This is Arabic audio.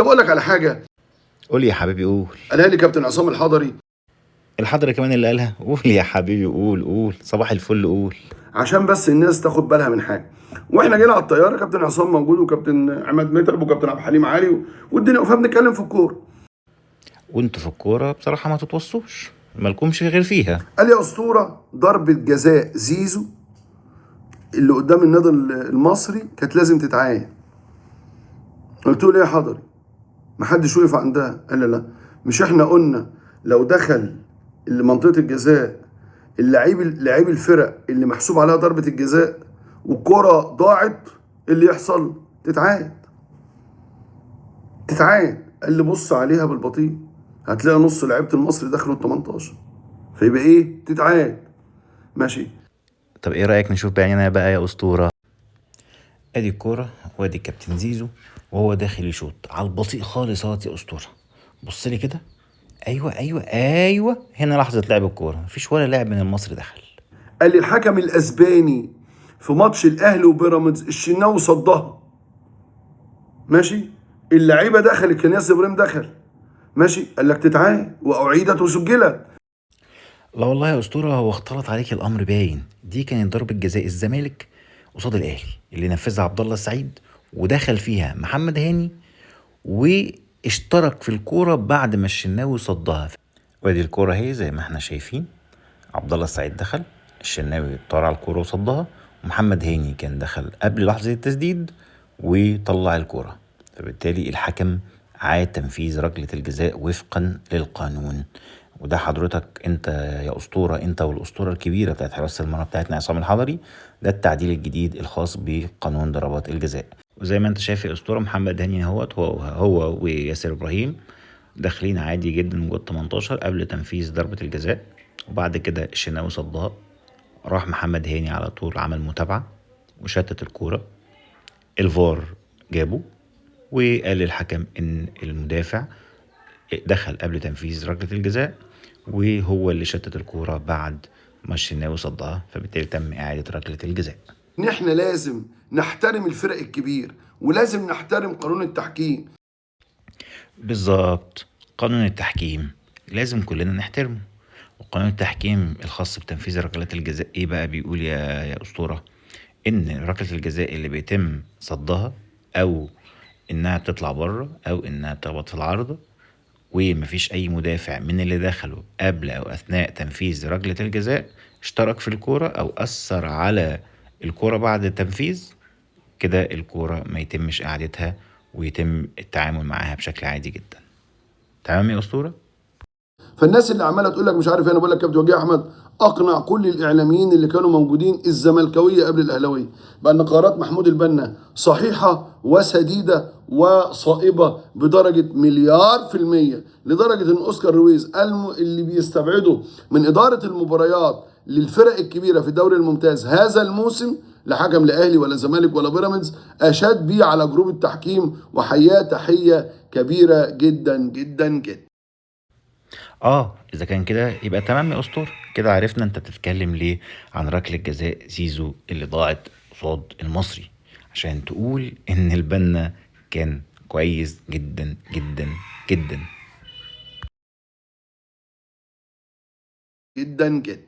طب اقول لك على حاجه. قول يا حبيبي قول. قالها لي كابتن عصام الحضري. الحضري كمان اللي قالها؟ قول يا حبيبي قول قول، صباح الفل قول. عشان بس الناس تاخد بالها من حاجه. واحنا جينا على الطياره كابتن عصام موجود وكابتن عماد متعب وكابتن عبد الحليم علي والدنيا وقفنا بنتكلم في الكوره. وانتوا في الكورة بصراحة ما تتوصوش، مالكمش غير فيها. قال لي يا اسطوره ضربه جزاء زيزو اللي قدام النادي المصري كانت لازم تتعاد. قلت له ليه يا حضري؟ ما حدش وقف عندها. قال لي لا، مش احنا قلنا لو دخل منطقه الجزاء لعيب الفرق اللي محسوب عليها ضربه الجزاء والكره ضاعت، اللي يحصل تتعاد. قال لي بص عليها بالبطيء هتلاقي نص لعيبه المصري دخلوا ال 18، فيبقى ايه؟ تتعاد. ماشي. طب ايه رأيك نشوف بعيننا بقى يا اسطورة؟ ادي الكورة وادي الكابتن زيزو وهو داخل يشوط على البطيء خالص اهوت يا اسطورة. بص لي كده. ايوه ايوه ايوه، هنا لحظة لعب الكورة، مفيش ولا لاعب من المصري دخل. قال لي الحكم الاسباني في ماتش الاهلي وبيراميدز الشناوي صدها. ماشي. اللعيبه دخلت، كان ياسر ابراهيم دخل. ماشي. قال لك تتعاد واعيدت وسجلت. لا والله يا اسطورة، هو اختلط عليك الامر باين. دي كانت ضربة جزاء الزمالك قصاد الاهلي اللي نفذها عبد الله السعيد، ودخل فيها محمد هاني واشترك في الكورة بعد ما الشناوي صدها. وادي الكورة اهي زي ما احنا شايفين، عبد الله السعيد دخل، الشناوي طار على الكورة وصدها، ومحمد هاني كان دخل قبل لحظة التسديد وطلع الكورة. فبالتالي الحكم عاد تنفيذ ركلة الجزاء وفقا للقانون. وده حضرتك انت يا اسطورة، انت والاسطورة الكبيرة بتاعت حراسة المرمى بتاعتنا عصام الحضري، ده التعديل الجديد الخاص بقانون ضربات الجزاء. وزي ما انت شايف يا اسطورة، محمد هاني هو وياسر ابراهيم داخلين عادي جدا من جوه 18 قبل تنفيذ ضربة الجزاء. وبعد كده الشناوي صدها، راح محمد هاني على طول عمل متابعة وشتت الكورة. الفار جابه وقال للحكم ان المدافع دخل قبل تنفيذ ركلة الجزاء، وهو اللي شتت الكورة بعد ما الشناوي صدها، فبالتالي تم إعادة ركلة الجزاء. ان احنا لازم نحترم الفرق الكبير ولازم نحترم قانون التحكيم. بالظبط، قانون التحكيم لازم كلنا نحترمه. وقانون التحكيم الخاص بتنفيذ ركلات الجزاء ايه بقى؟ بيقول يا اسطورة ان ركلة الجزاء اللي بيتم صدها او انها بتطلع بره او انها بتخبط في العارضة، ومفيش اي مدافع من اللي دخلوا قبل او اثناء تنفيذ ركلة الجزاء اشترك في الكورة او اثر على الكورة بعد التنفيذ، كده الكورة ما يتمش اعادتها ويتم التعامل معاها بشكل عادي جدا. تمام يا اسطورة؟ فالناس اللي عماله تقول لك مش عارف ايه، انا بقول لك كابتن وجيه احمد اقنع كل الاعلاميين اللي كانوا موجودين الزملكاويه قبل الاهلاويه بان قرارات محمود البنا صحيحه وسديده وصائبه بدرجه مليار في الميه، لدرجه ان اوسكار رويز اللي بيستبعده من اداره المباريات للفرق الكبيره في الدوري الممتاز هذا الموسم لحكم لاهلي ولا زمالك ولا بيراميدز، اشاد بيه على جروب التحكيم وحياه تحيه كبيره جدا جدا جدا. اذا كان كده يبقى تمام يا اسطورة، كده عرفنا انت بتتكلم ليه عن ركلة جزاء زيزو اللي ضاعت قصاد المصري، عشان تقول ان البنا كان كويس جدا جدا جدا جدا جدا.